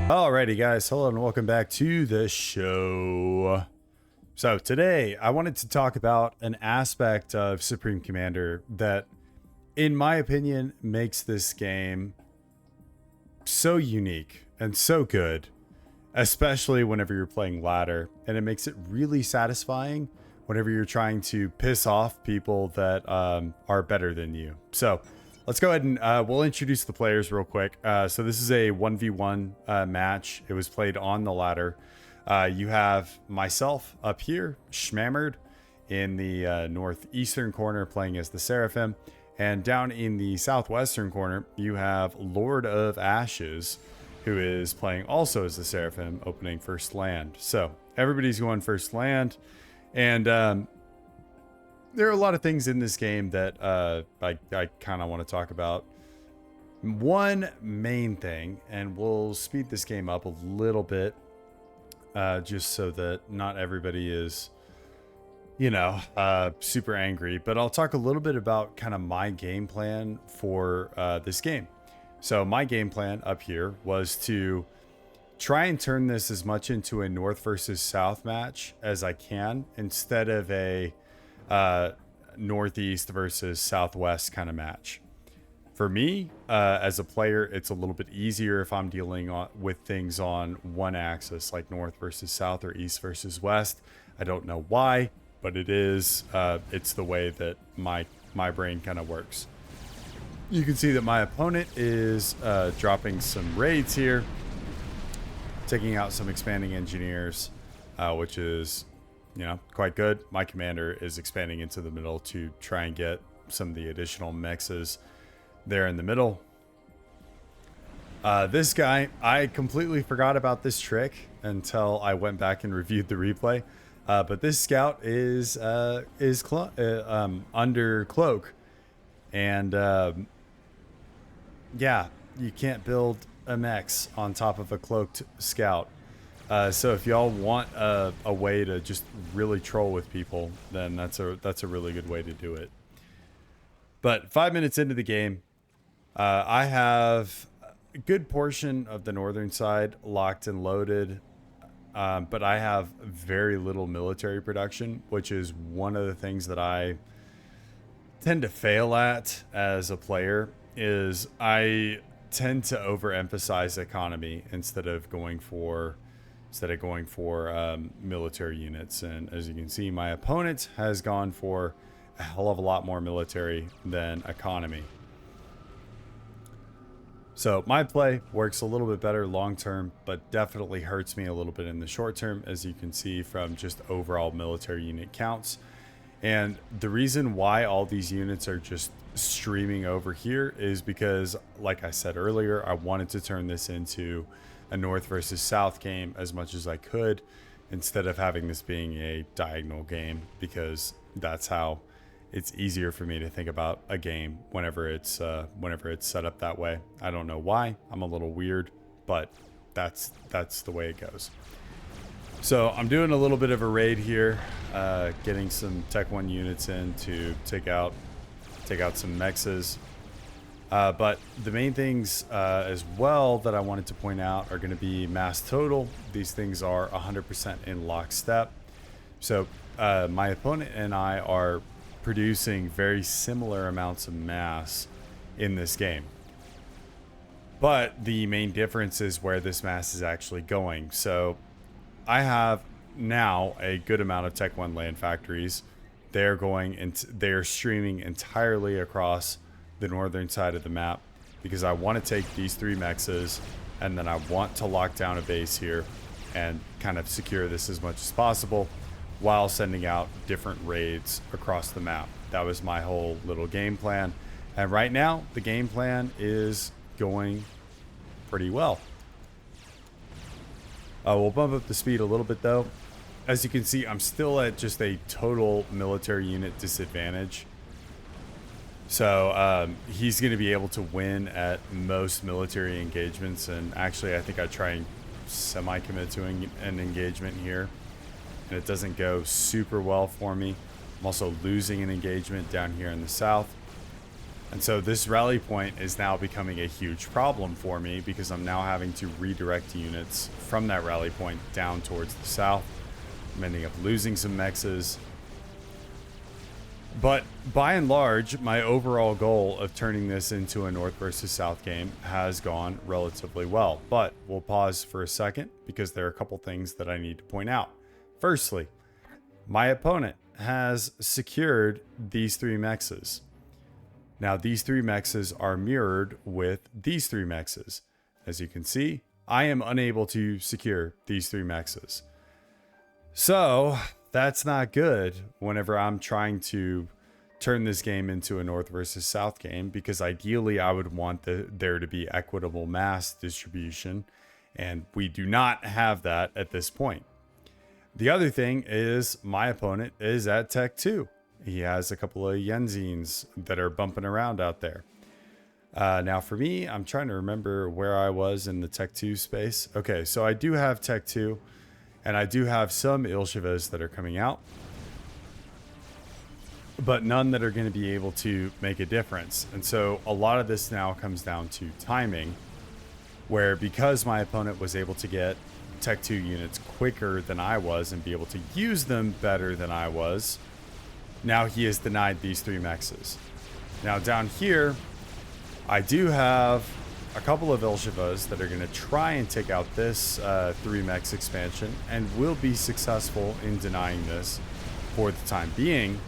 Alrighty guys, hello and welcome back to the show. So today I wanted to talk about an aspect of Supreme Commander that, in my opinion, makes this game so unique and so good, especially whenever you're playing ladder, and it makes it really satisfying whenever you're trying to piss off people that are better than you. So let's go ahead and we'll introduce the players real quick. So this is a 1v1 match. It was played on the ladder. You have myself up here, Schmammered, in the northeastern corner playing as the Seraphim. And down in the southwestern corner, you have Lord of Ashes, who is playing also as the Seraphim, opening first land. So everybody's going first land. And there are a lot of things in this game that I kind of want to talk about. One main thing, and we'll speed this game up a little bit, just so that not everybody is, super angry. But I'll talk a little bit about kind of my game plan for this game. So my game plan up here was to try and turn this as much into a North versus South match as I can, instead of a Northeast versus Southwest kind of match. For me, as a player, it's a little bit easier if I'm dealing with things on one axis, like North versus South or East versus West. I don't know why, but it is. It's the way that my brain kind of works. You can see that my opponent is dropping some raids here, taking out some expanding engineers, which is, quite good. My commander is expanding into the middle to try and get some of the additional mexes there in the middle. This guy, I completely forgot about this trick until I went back and reviewed the replay. But this scout is under cloak, and yeah, you can't build a mex on top of a cloaked scout. So if y'all want a way to just really troll with people, then that's a really good way to do it. But 5 minutes into the game, I have a good portion of the northern side locked and loaded, but I have very little military production, which is one of the things that I tend to fail at as a player. Is I tend to overemphasize economy instead of going for military units. And as you can see, my opponent has gone for a hell of a lot more military than economy. So my play works a little bit better long term, but definitely hurts me a little bit in the short term, as you can see from just overall military unit counts. And the reason why all these units are just streaming over here is because, like I said earlier, I wanted to turn this into a North versus South game as much as I could, instead of having this being a diagonal game, because that's how it's easier for me to think about a game whenever it's set up that way. I don't know why. I'm a little weird, but that's the way it goes. So I'm doing a little bit of a raid here, getting some Tech 1 units in to take out some mexes. But the main things as well that I wanted to point out are going to be mass total. These things are 100% in lockstep. So my opponent and I are producing very similar amounts of mass in this game. But the main difference is where this mass is actually going. So I have now a good amount of Tech 1 land factories. They're streaming entirely across the northern side of the map, because I want to take these 3 mexes, and then I want to lock down a base here and kind of secure this as much as possible while sending out different raids across the map. That was my whole little game plan. And right now, the game plan is going pretty well. We'll bump up the speed a little bit though. As you can see, I'm still at just a total military unit disadvantage. So he's going to be able to win at most military engagements. And actually, I think I try and semi-commit to an engagement here, and it doesn't go super well for me. I'm also losing an engagement down here in the south. And so this rally point is now becoming a huge problem for me because I'm now having to redirect units from that rally point down towards the south. I'm ending up losing some mexes. But by and large, my overall goal of turning this into a north versus south game has gone relatively well. But we'll pause for a second because there are a couple things that I need to point out. Firstly, my opponent has secured these 3 mexes. Now, these 3 mexes are mirrored with these 3 mexes. As you can see, I am unable to secure these 3 mexes. So that's not good whenever I'm trying to turn this game into a north versus south game, because ideally I would want there to be equitable mass distribution, and we do not have that at this point. The other thing is my opponent is at Tech 2. He has a couple of Yenzines that are bumping around out there. Now for me, I'm trying to remember where I was in the Tech 2 space. Okay, so I do have Tech 2, and I do have some Ilshevas that are coming out, but none that are going to be able to make a difference. And so a lot of this now comes down to timing, where because my opponent was able to get Tech 2 units quicker than I was and be able to use them better than I was, now he has denied these 3 mexes. Now down here, I do have a couple of Ilshevas that are going to try and take out this 3 mex expansion and will be successful in denying this for the time being.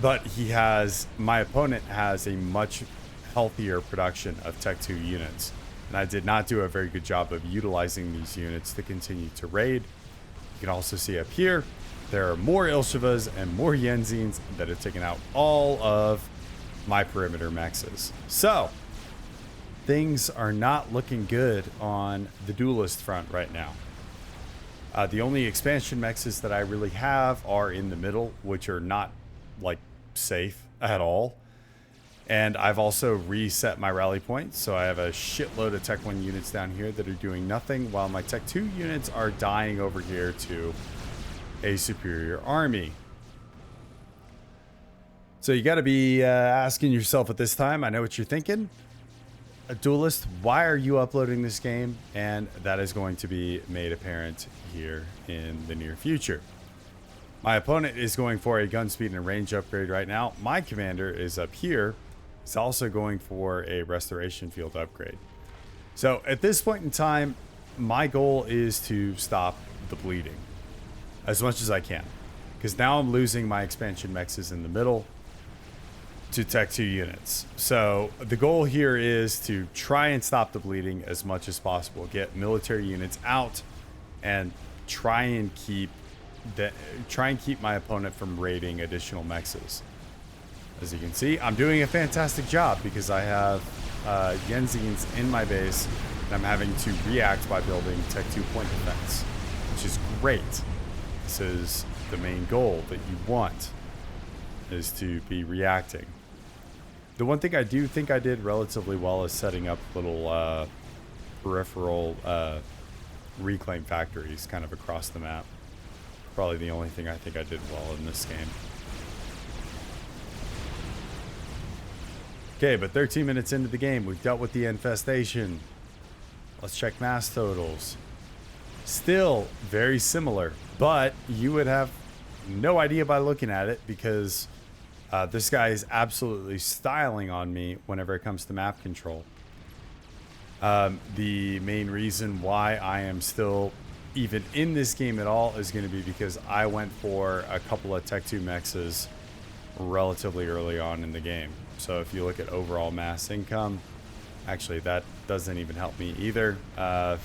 But my opponent has a much healthier production of Tech 2 units. And I did not do a very good job of utilizing these units to continue to raid. You can also see up here, there are more Ilshevas and more Yenzines that have taken out all of my perimeter mexes. So things are not looking good on the duelist front right now. The only expansion mexes that I really have are in the middle, which are not like safe at all. And I've also reset my rally points, so I have a shitload of Tech 1 units down here that are doing nothing, while my Tech 2 units are dying over here to a superior army. So you got to be asking yourself at this time, I know what you're thinking. A duelist, why are you uploading this game? And that is going to be made apparent here in the near future. My opponent is going for a gun speed and range upgrade right now. My commander is up here. He's also going for a restoration field upgrade. So at this point in time, my goal is to stop the bleeding as much as I can, because now I'm losing my expansion mexes in the middle to Tech 2 units. So the goal here is to try and stop the bleeding as much as possible, get military units out, and try and keep my opponent from raiding additional mexes. As you can see, I'm doing a fantastic job because I have Yenzines in my base, and I'm having to react by building Tech 2 point defense, which is great. This is the main goal that you want, is to be reacting. The one thing I do think I did relatively well is setting up little peripheral reclaim factories kind of across the map. Probably the only thing I think I did well in this game. Okay, but 13 minutes into the game, we've dealt with the infestation. Let's check mass totals. Still very similar, but you would have no idea by looking at it because this guy is absolutely styling on me whenever it comes to map control. The main reason why I am still even in this game at all is going to be because I went for a couple of Tech 2 mexes relatively early on in the game. So if you look at overall mass income, actually that doesn't even help me either.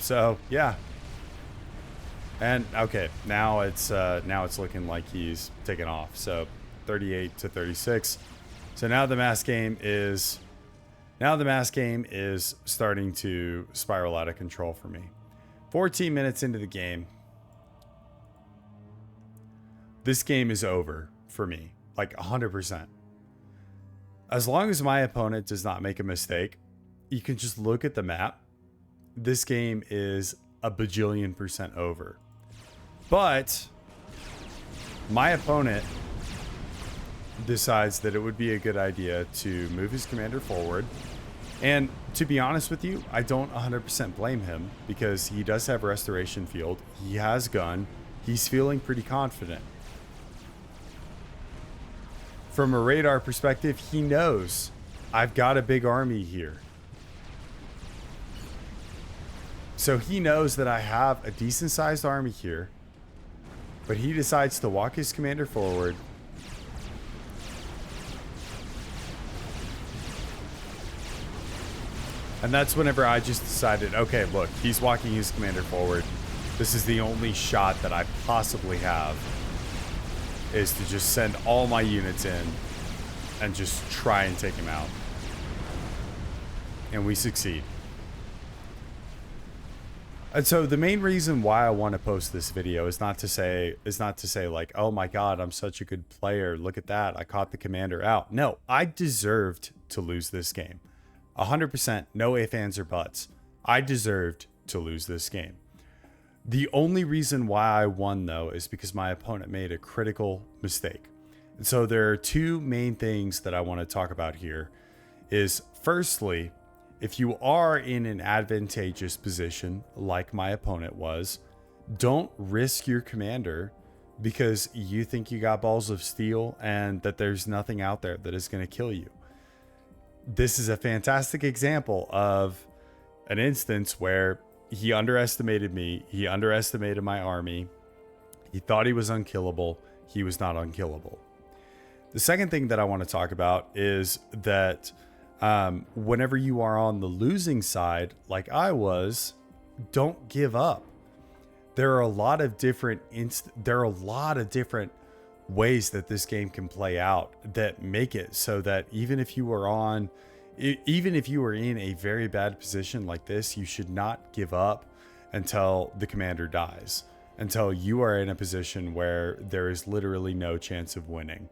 So yeah. And okay, now it's looking like he's taken off. So 38 to 36. So now the mass game is starting to spiral out of control for me. 14 minutes into the game, this game is over for me, like 100%. As long as my opponent does not make a mistake, you can just look at the map. This game is a bajillion% over. But my opponent decides that it would be a good idea to move his commander forward. And to be honest with you, I don't 100% blame him, because he does have restoration field. He has gun. He's feeling pretty confident. From a radar perspective, he knows I've got a big army here. So he knows that I have a decent sized army here, but he decides to walk his commander forward. And that's whenever I just decided, okay, look, he's walking his commander forward. This is the only shot that I possibly have, is to just send all my units in and just try and take him out. And we succeed. And so the main reason why I want to post this video is not to say like, oh my God, I'm such a good player. Look at that. I caught the commander out. No, I deserved to lose this game. 100%, no ifs, ands, or buts. I deserved to lose this game. The only reason why I won, though, is because my opponent made a critical mistake. And so there are two main things that I want to talk about here. Is firstly, if you are in an advantageous position like my opponent was, don't risk your commander because you think you got balls of steel and that there's nothing out there that is going to kill you. This is a fantastic example of an instance where he underestimated me. He underestimated my army. He thought he was unkillable. He was not unkillable. The second thing that I want to talk about is that whenever you are on the losing side, like I was, don't give up. There are a lot of different ways that this game can play out that make it so that even if you were in a very bad position like this, you should not give up until the commander dies, until you are in a position where there is literally no chance of winning.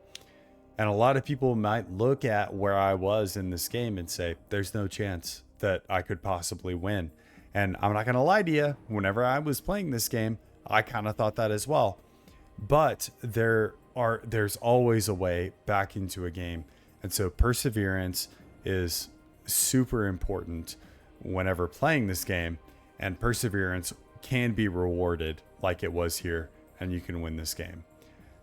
And a lot of people might look at where I was in this game and say, there's no chance that I could possibly win. And I'm not going to lie to you, whenever I was playing this game, I kind of thought that as well. But there's always a way back into a game. And so perseverance is super important whenever playing this game, and perseverance can be rewarded like it was here, and you can win this game.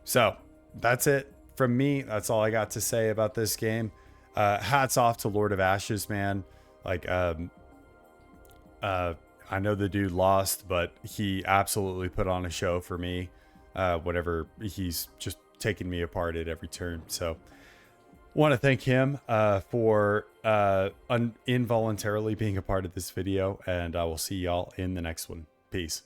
So that's it from me. That's all I got to say about this game. Hats off to Lord of Ashes, man. Like, I know the dude lost, but he absolutely put on a show for me. Whatever, he's just taking me apart at every turn. So want to thank him for involuntarily being a part of this video, and I will see y'all in the next one. Peace.